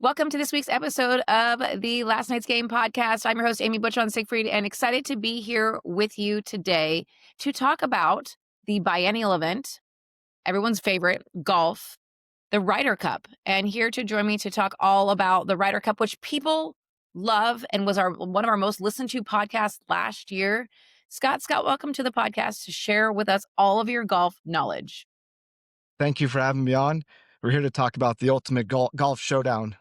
Welcome to this week's episode of the Last Night's Game podcast. I'm your host, Amy Butchon-Siegfried, and excited to be here with you today to talk about the biennial event, everyone's favorite, golf, the Ryder Cup. And here to join me to talk all about the Ryder Cup, which people love and was one of our most listened to podcasts last year. Scott, welcome to the podcast to share with us all of your golf knowledge. Thank you for having me on. We're here to talk about the ultimate golf showdown,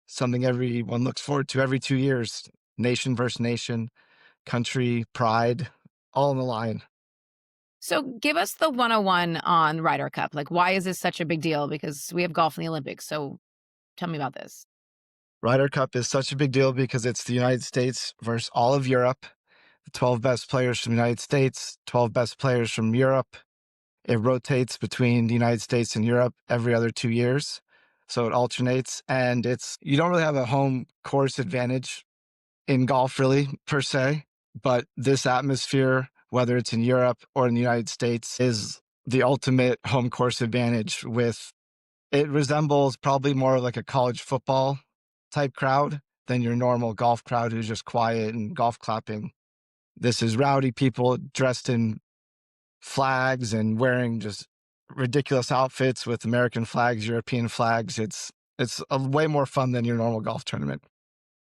something everyone looks forward to every 2 years. Nation versus nation, country, pride, all on the line. So give us the 101 on Ryder Cup. Like, why is this such a big deal? Because we have golf in the Olympics. So tell me about this. Ryder Cup is such a big deal because it's the United States versus all of Europe, the 12 best players from the United States, 12 best players from Europe. It rotates between the United States and Europe every other 2 years. So it alternates, and you don't really have a home course advantage in golf really per se, but this atmosphere, whether it's in Europe or in the United States, is the ultimate home course advantage. It resembles probably more like a college football type crowd than your normal golf crowd who's just quiet and golf clapping. This is rowdy people dressed in flags and wearing just ridiculous outfits with American flags, European flags. It's a way more fun than your normal golf tournament.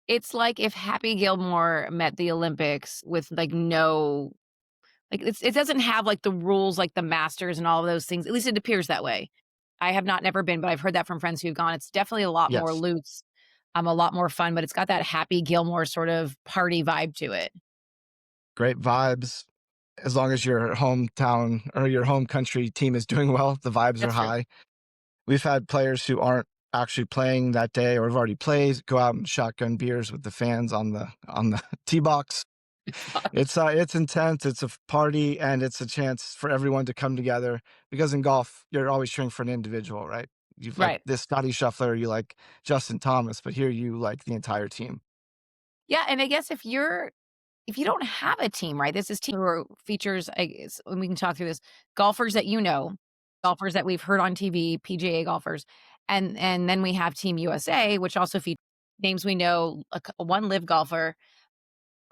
It's like if Happy Gilmore met the Olympics with it doesn't have like the rules like the Masters and all of those things. At least it appears that way. I have never been, but I've heard that from friends who've gone. It's definitely a lot more Yes. loose, a lot more fun, but it's got that Happy Gilmore sort of party vibe to it. Great vibes. As long as your hometown or your home country team is doing well, the vibes are That's true. high. We've had players who aren't actually playing that day or have already played go out and shotgun beers with the fans on the tee box. It's intense. It's a party, and it's a chance for everyone to come together. Because in golf, you're always cheering for an individual, right? You've like Right. this Scotty Scheffler, you like Justin Thomas, but here you like the entire team. Yeah, and I guess if you don't have a team, right? This is team who features, I guess, and we can talk through this, golfers that you know, golfers that we've heard on TV, PGA golfers, and then we have Team USA, which also features names we know, one live golfer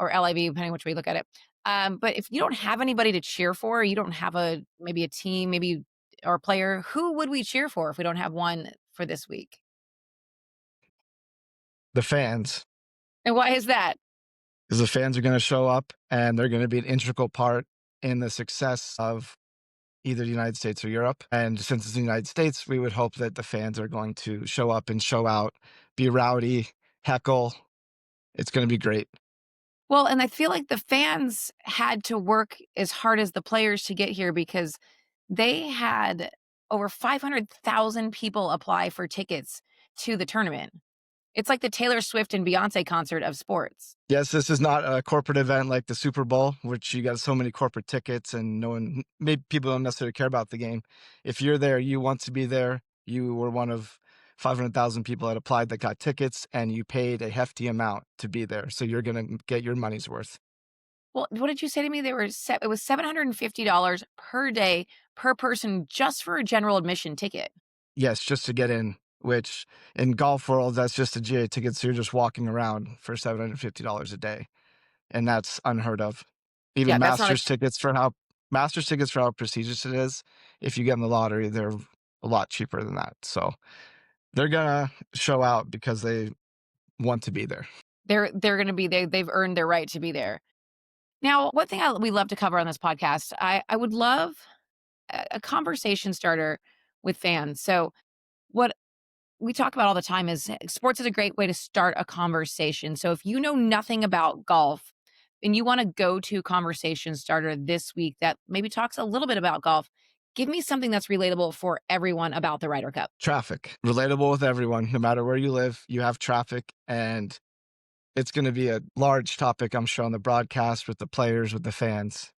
or LIV, depending on which way you look at it. But if you don't have anybody to cheer for, you don't have maybe a team, maybe or a player, who would we cheer for if we don't have one for this week? The fans, And why is that? because the fans are going to show up and they're going to be an integral part in the success of either the United States or Europe. And since it's the United States, we would hope that the fans are going to show up and show out, be rowdy, heckle. It's going to be great. Well, and I feel like the fans had to work as hard as the players to get here because they had over 500,000 people apply for tickets to the tournament. It's like the Taylor Swift and Beyonce concert of sports. Yes, this is not a corporate event like the Super Bowl, which you got so many corporate tickets and maybe people don't necessarily care about the game. If you're there, you want to be there. You were one of 500,000 people that applied that got tickets, and you paid a hefty amount to be there. So you're going to get your money's worth. Well, what did you say to me? It was $750 per day per person just for a general admission ticket. Yes, just to get in, which in golf world, that's just a GA ticket. So you're just walking around for $750 a day. And that's unheard of. Even Yeah, that's not a Masters tickets for how prestigious it is. If you get in the lottery, they're a lot cheaper than that. So they're gonna show out because they want to be there. they're going to be there. They've earned their right to be there. Now, one thing we love to cover on this podcast, I would love a conversation starter with fans. So what we talk about all the time is sports is a great way to start a conversation. So if you know nothing about golf and you want to go to conversation starter this week that maybe talks a little bit about golf, give me something that's relatable for everyone about the Ryder Cup. Traffic, relatable with everyone, no matter where you live, you have traffic, and it's going to be a large topic, I'm sure, on the broadcast with the players, with the fans,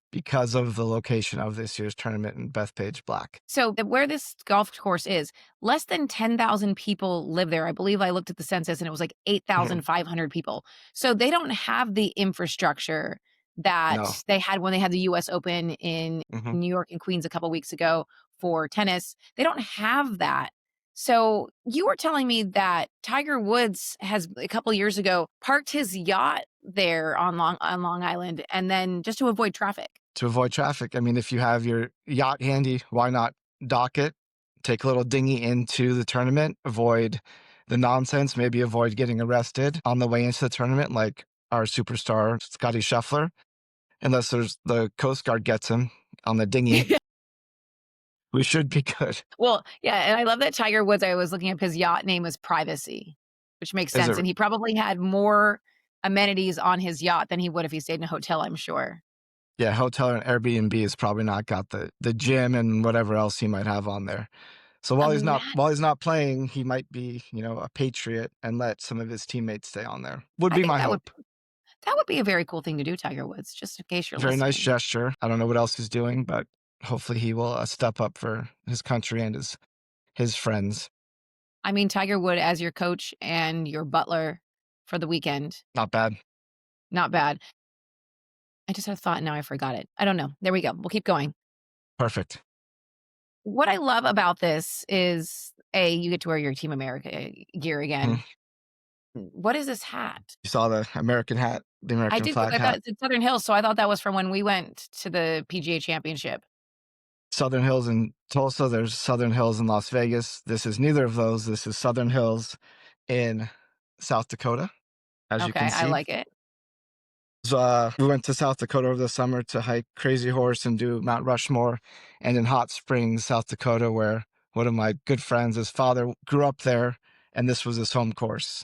because of the location of this year's tournament in Bethpage Black. So where this golf course is, less than 10,000 people live there. I believe I looked at the census and it was like 8,500 people. So they don't have the infrastructure that No. they had when they had the US Open in Mhm. New York and Queens a couple weeks ago for tennis. They don't have that. So you were telling me that Tiger Woods has a couple years ago parked his yacht there on Long Island and then just to avoid traffic. To avoid traffic. I mean, if you have your yacht handy, why not dock it, take a little dinghy into the tournament, avoid the nonsense, maybe avoid getting arrested on the way into the tournament, like our superstar Scotty Scheffler, unless there's the Coast Guard gets him on the dinghy. We should be good. Well, yeah, and I love that Tiger Woods, I was looking up his yacht name was Privacy, which makes Is sense, it? and he probably had more amenities on his yacht than he would if he stayed in a hotel, I'm sure. Yeah, hotel and Airbnb has probably not got the gym and whatever else he might have on there. So Ima while he's not playing, he might be, a patriot and let some of his teammates stay on there. Would I be think my hope. that would be a very cool thing to do, Tiger Woods, just in case you're Very nice listening. gesture. I don't know what else he's doing, but hopefully he will step up for his country and his friends. I mean, Tiger Wood as your coach and your butler for the weekend, Not bad. not bad. I just had a thought, and now I forgot it. I don't know. There we go. We'll keep going. Perfect. What I love about this is, A, you get to wear your Team America gear Mhm. again. What is this hat? You saw the American hat, the I American did look, flag I thought hat. it said Southern Hills, so I thought that was from when we went to the PGA Championship. Southern Hills in Tulsa. There's Southern Hills in Las Vegas. This is neither of those. This is Southern Hills in South Dakota, as you Okay, can I see. like it. So, we went to South Dakota over the summer to hike Crazy Horse and do Mount Rushmore, and in Hot Springs, South Dakota, where one of my good friends, his father grew up there, and this was his home course.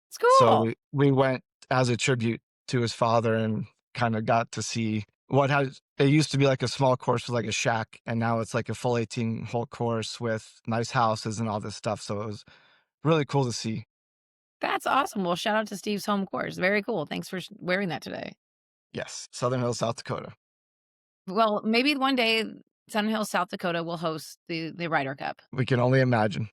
It's So cool. we went as a tribute to his father and kind of got to see what has it used to be like a small course with like a shack, and now it's like a full 18-hole course with nice houses and all this stuff. So it was really cool to see. That's awesome. Well, shout out to Steve's home course. Very cool. Thanks for wearing that today. Yes, Southern Hills, South Dakota. Well, maybe one day Sun Hill, South Dakota will host the Ryder Cup. We can only imagine.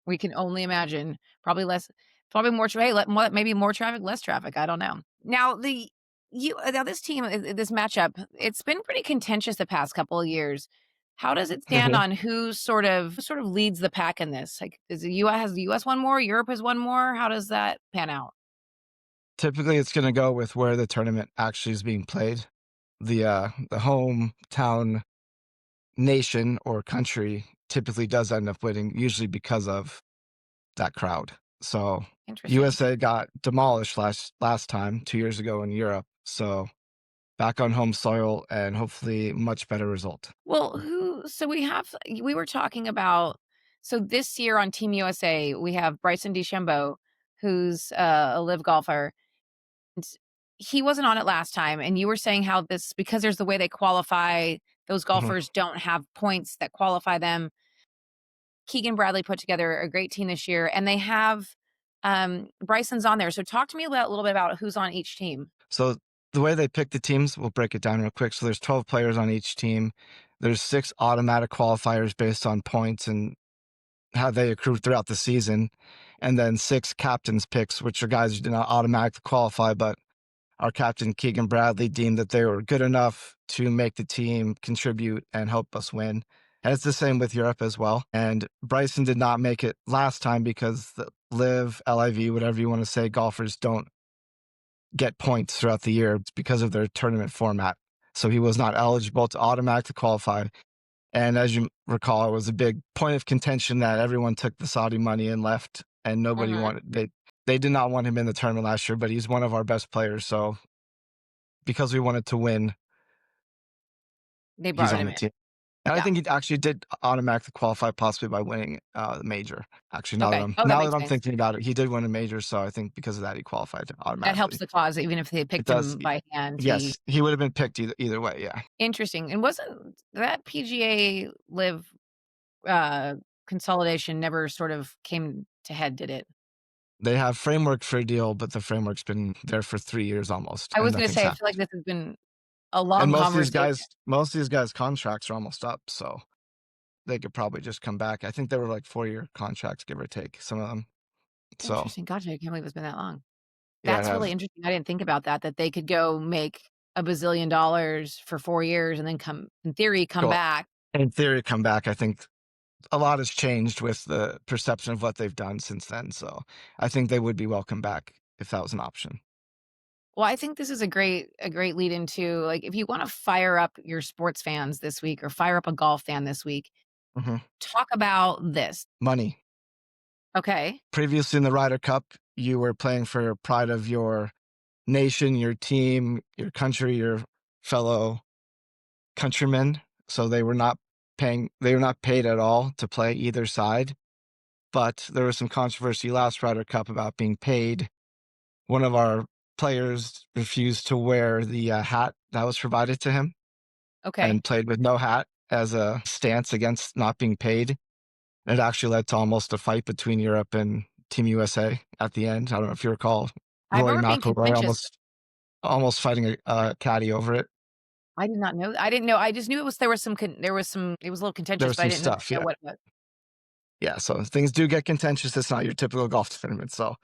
We can only imagine. Probably less, probably more hey, maybe more traffic, less traffic. I don't know. Now now this team, this matchup, it's been pretty contentious the past couple of years. How does it stand on who sort of leads the pack in this? Like, is the US has the US won more? Europe has won more? How does that pan out? Typically, it's going to go with where the tournament actually is being played. The hometown nation or country typically does end up winning, usually because of that crowd. So Interesting. USA got demolished last time 2 years ago in Europe. So back on home soil and hopefully much better result. Well, we were talking about so this year on Team USA, we have Bryson DeChambeau, who's a live golfer. And he wasn't on it last time, and you were saying how this because there's the way they qualify, those Mhm. golfers don't have points that qualify them. Keegan Bradley put together a great team this year, and they have Bryson's on there. So talk to me about a little bit about who's on each team. So the way they pick the teams, we'll break it down real quick. So there's 12 players on each team. There's 6 automatic qualifiers based on points and how they accrue throughout the season, and then 6 captains picks, which are guys who did not automatically qualify, but our captain Keegan Bradley deemed that they were good enough to make the team, contribute, and help us win. And it's the same with Europe as well. And Bryson did not make it last time because the live, LIV, whatever you want to say, golfers don't get points throughout the year because of their tournament format. So he was not eligible to automatically qualify. And as you recall, it was a big point of contention that everyone took the Saudi money and left, and nobody Mhm. wanted they did not want him in the tournament last year, but he's one of our best players. So because we wanted to win, They he's brought on him the in. team. And I Yeah. think he actually did automatically qualify possibly by winning the major. Actually, Okay. Oh, that now makes that I'm sense. thinking about it, he did win a major, so I think because of that he qualified That helps automatically. the cause, even if they It picked does. him by hand. Yes, he would have been picked either way. Yeah, Interesting. And wasn't that PGA Live uh, consolidation never sort of came to head, did it? they have framework for a deal, but the framework's been there for 3 years almost, I and was gonna nothing's say, I feel like happened. this has been a And long conversation. most of these guys' contracts are almost up, so they could probably just come back. I think they were like 4-year contracts, give or take, some of them. So Interesting. Gotcha. I can't believe it's been that long. yeah, it That's really has interesting. I didn't think about that, that they could go make a bazillion dollars for 4 years and then come in theory, come well, back. in theory, come back. I think a lot has changed with the perception of what they've done since then. So I think they would be welcome back if that was an option. Well, I think this is a great lead into, like, if you wanna fire up your sports fans this week or fire up a golf fan this week, Mhm. talk about this. Money. Okay. Previously in the Ryder Cup, you were playing for pride of your nation, your team, your country, your fellow countrymen. So they were not paid at all to play either side. But there was some controversy last Ryder Cup about being paid. One of our players refused to wear the hat that was provided to him Okay. and played with no hat as a stance against not being paid. It actually led to almost a fight between Europe and Team USA at the end. I don't know if you recall I Rory remember being McIlroy contentious. almost fighting a caddy over it. I did not know I didn't know, I just knew there was some it was a little There contentious, was but I some didn't stuff, know yeah. what it was. Yeah, so things do get contentious. It's not your typical golf tournament. So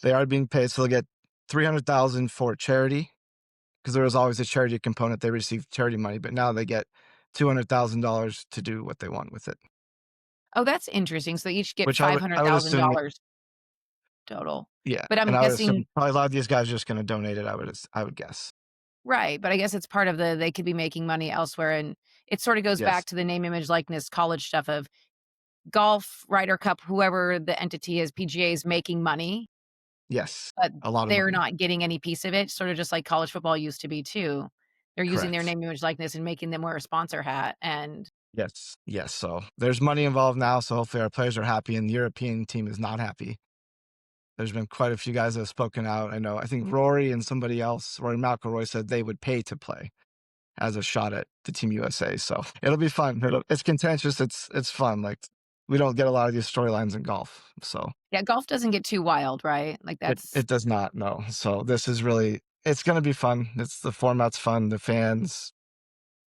they are being paid. So they'll get 300,000 for charity because there was always a charity component. They received charity money, but now they get $200,000 to do what they want with it, Oh, that's interesting. So they each get which I would assume, $500,000 total. yeah, But I'm and I would guessing assume probably a lot of these guys are just going to donate it. I would guess. right, but I guess it's part of they could be making money elsewhere, and it sort of goes Yes, back to the name, image, likeness, college stuff of golf, Ryder Cup, whoever the entity is, PGA is making money, yes, but a lot of they're money. not getting any piece of it, sort of just like college football used to be too. They're using their Correct. name, image, likeness, and making them wear a sponsor hat, and Yes, yes. So there's money involved now. So hopefully our players are happy, and the European team is not happy. There's been quite a few guys that have spoken out. I know. I think Rory and somebody else, Rory McIlroy, said they would pay to play as a shot at the Team USA. So it'll be fun. It's contentious. It's fun. Like we don't get a lot of these storylines in golf, so yeah, golf doesn't get too wild, right? Like that's it does not. No. So this is really it's going to be fun. It's the format's fun. The fans.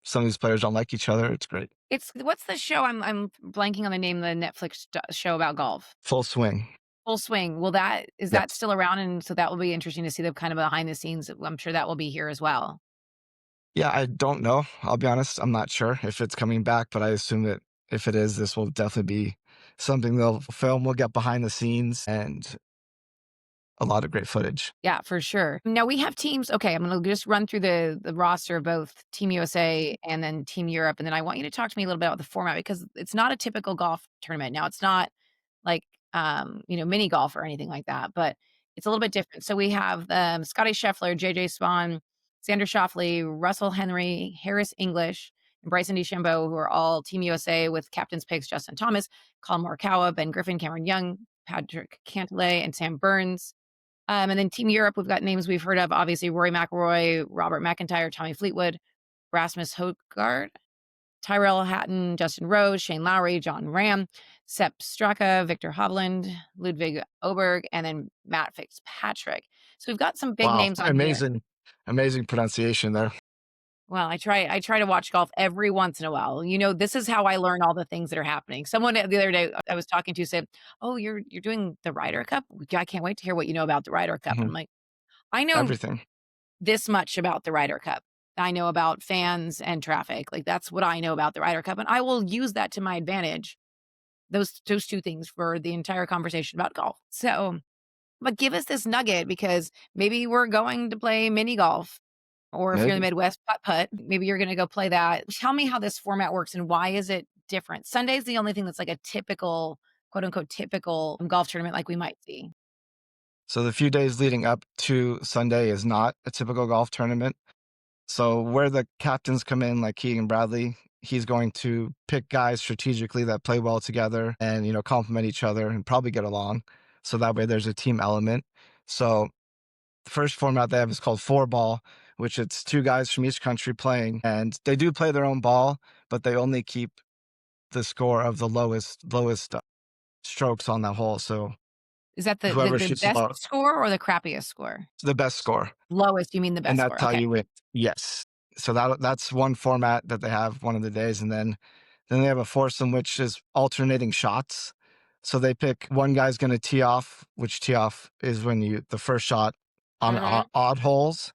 Some of these players don't like each other. It's great. it's what's the show? I'm blanking on the name of the Netflix show about golf. Full swing. Full Swing. Is that Yes. still around? And so that will be interesting to see the kind of behind the scenes. I'm sure that will be here as well. Yeah, I don't know. I'll be honest. I'm not sure if it's coming back, but I assume that if it is, this will definitely be something they'll film. We'll get behind the scenes and a lot of great footage. Yeah, for sure. Now we have teams. Okay, I'm gonna just run through the roster of both Team USA and then Team Europe, and then I want you to talk to me a little bit about the format because it's not a typical golf tournament. Now it's not like mini golf or anything like that, but it's a little bit different. So we have Scotty Scheffler, JJ Spawn, Xander Schauffele, Russell Henry, Harris English, and Bryson DeChambeau, who are all Team USA with captain's picks: Justin Thomas, Colin Morikawa, Ben Griffin, Cameron Young, Patrick Cantlay, and Sam Burns. And then Team Europe, we've got names we've heard of, obviously Rory McIlroy, Robert McIntyre, Tommy Fleetwood, Rasmus Højgaard, Tyrell Hatton, Justin Rose, Shane Lowry, John Ram, Sepp Straka, Victor Hovland, Ludwig Oberg, and then Matt Fitzpatrick. So we've got some big Wow, names on here. amazing pronunciation there. Well, I try to watch golf every once in a while. This is how I learn all the things that are happening. Someone the other day I was talking to said, "Oh, you're doing the Ryder Cup? I can't wait to hear what you know about the Ryder Cup." And Mhm. I'm like, "I know Everything. this much about the Ryder Cup. I know about fans and traffic. Like that's what I know about the Ryder Cup, and I will use that to my advantage. Those two things for the entire conversation about golf. So, but give us this nugget because maybe we're going to play mini golf, or if you're in the Maybe. Midwest, putt putt. Maybe you're going to go play that. Tell me how this format works and why is it different? Sunday's the only thing that's like a typical, quote unquote, typical golf tournament like we might see. So the few days leading up to Sunday is not a typical golf tournament. So where the captains come in, like Keegan Bradley, he's going to pick guys strategically that play well together and complement each other and probably get along. So that way there's a team element. So the first format they have is called four ball, which it's two guys from each country playing, and they do play their own ball, but they only keep the score of the lowest strokes on that hole. So Is that the, the whoever the shoots the best low, score or the crappiest score? the best score, Lowest, you mean the and best that's score? how Okay. you win. Yes. So that's one format that they have one of the days, and then they have a foursome, which is alternating shots. So they pick one guy's going to tee off, which tee off is when the first shot on Mhm. odd holes,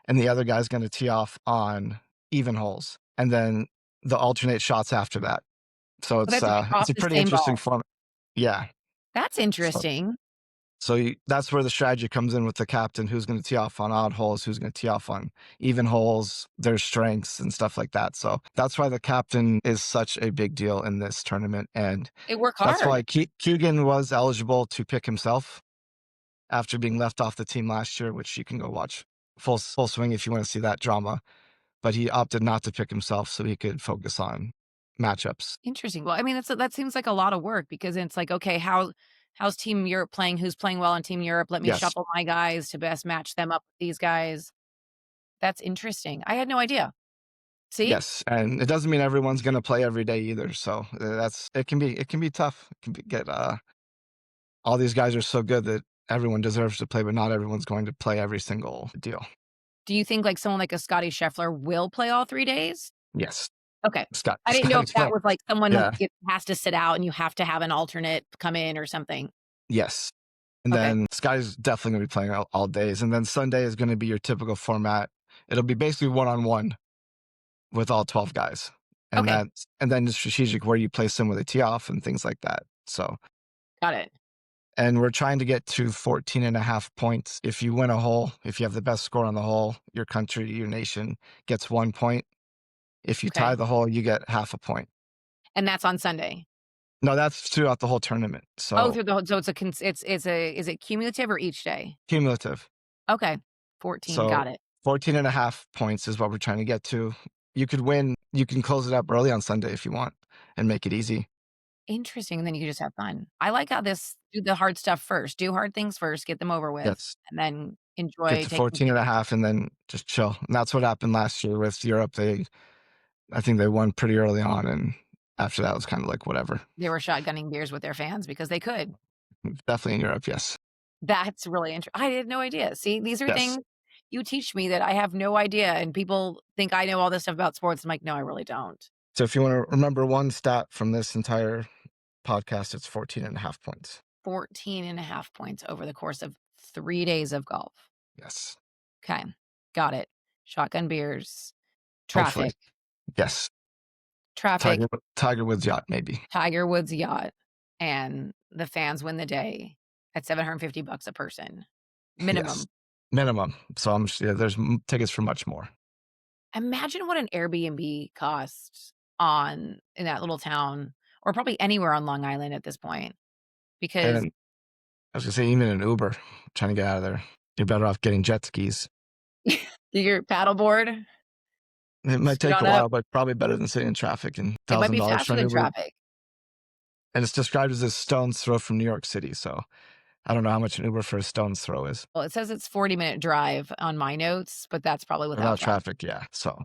and the other guy's going to tee off on even holes, and then the alternate shots after that. So Oh, that's like it's off a the pretty same interesting ball. format. Yeah. That's So interesting. that's where the strategy comes in with the captain, who's going to tee off on odd holes, who's going to tee off on even holes, their strengths and stuff like that. So that's why the captain is such a big deal in this tournament. And They work that's hard. why Keegan was eligible to pick himself after being left off the team last year, which you can go watch full swing if you want to see that drama. But he opted not to pick himself so he could focus on matchups. Interesting. Well, I mean, that seems like a lot of work because it's like, okay, how's Team Europe playing? Who's playing well on Team Europe? Let me Yes. shuffle my guys to best match them up with these guys. That's interesting. I had no idea. See? Yes, and it doesn't mean everyone's gonna play every day either, so, that's it can be tough. It can be get, all these guys are so good that everyone deserves to play, but not everyone's going to play every single deal. Do you think like someone like a Scotty Scheffler will play all 3 days? Yes, Okay. I didn't know if Scotty's that playing. was like someone who Yeah, has to sit out and you have to have an alternate come in or something. yes, and Okay. then Sky's definitely gonna be playing all days, and then Sunday is gonna be your typical format. It'll be basically one-on-one with all 12 guys, Okay. and then the strategic where you place them with a tee off and things like that, so Got it. and we're trying to get to 14 and a half points. If you win a hole, if you have the best score on the hole, your country, your nation gets 1 point. If you tie Okay. the hole, you get half a point. And that's on Sunday. No, that's throughout the whole tournament. Oh, So through the whole so it's a is it cumulative or each day? cumulative. Okay. 14, So got it. 14 and a half points is what we're trying to get to. You could win. You can close it up early on Sunday if you want and make it easy. Interesting, and then you can just have fun. I like how this do the hard stuff first. Do hard things first, get them over with, Yes. and then Get enjoy to taking 14 and a pictures. half and then just chill. And that's what happened last year with Europe. I think they won pretty early on. And after that, it was kind of like, whatever. They were shotgunning beers with their fans because they could. Definitely in Europe. Yes. That's really I had no idea. See, these are Yes. things you teach me that I have no idea, and people think I know all this stuff about sports. I'm like, "No, I really don't." So if you want to remember one stat from this entire podcast, it's 14 and a half points. 14 and a half points over the course of 3 days of golf. Yes. Okay, got it. Shotgun beers, Hopefully. traffic, Yes. traffic, Tiger Woods yacht, maybe. Tiger Woods yacht, and the fans win the day at $750 a person, Yes. minimum. Minimum. So yeah, there's tickets for much more. Imagine what an Airbnb costs on in that little town, or probably anywhere on Long Island at this point, because And I was gonna say, even an Uber trying to get out of there, you're better off getting jet skis. your paddleboard, It might scoot take a on up. while, but probably better than sitting in traffic and It might be $1,000 for faster an than Uber. traffic. And it's described as a stone's throw from New York City. So I don't know how much an Uber for a stone's throw is. Well, it says it's 40-minute drive on my notes, but that's probably without Without traffic. traffic, yeah. So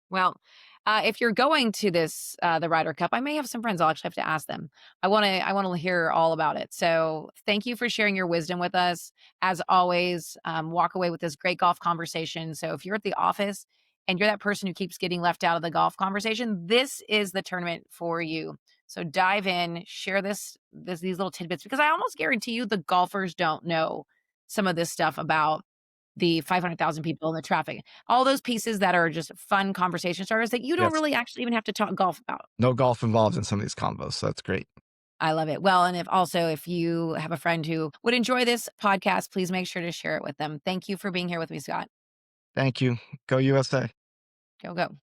Well, if you're going to this, the Ryder Cup, I may have some friends. I'll actually have to ask them. I wanna hear all about it. So, thank you for sharing your wisdom with us. As always, walk away with this great golf conversation. So, if you're at the office and you're that person who keeps getting left out of the golf conversation, this is the tournament for you. So, dive in, share these little tidbits because I almost guarantee you the golfers don't know some of this stuff about the 500,000 people in the traffic. All those pieces that are just fun conversation starters that you don't yes, really actually even have to talk golf about. no golf involved in some of these combos. So that's great. I love it. Well, and if you have a friend who would enjoy this podcast, please make sure to share it with them. Thank you for being here with me, Scott. Thank you. Go USA. Go, go.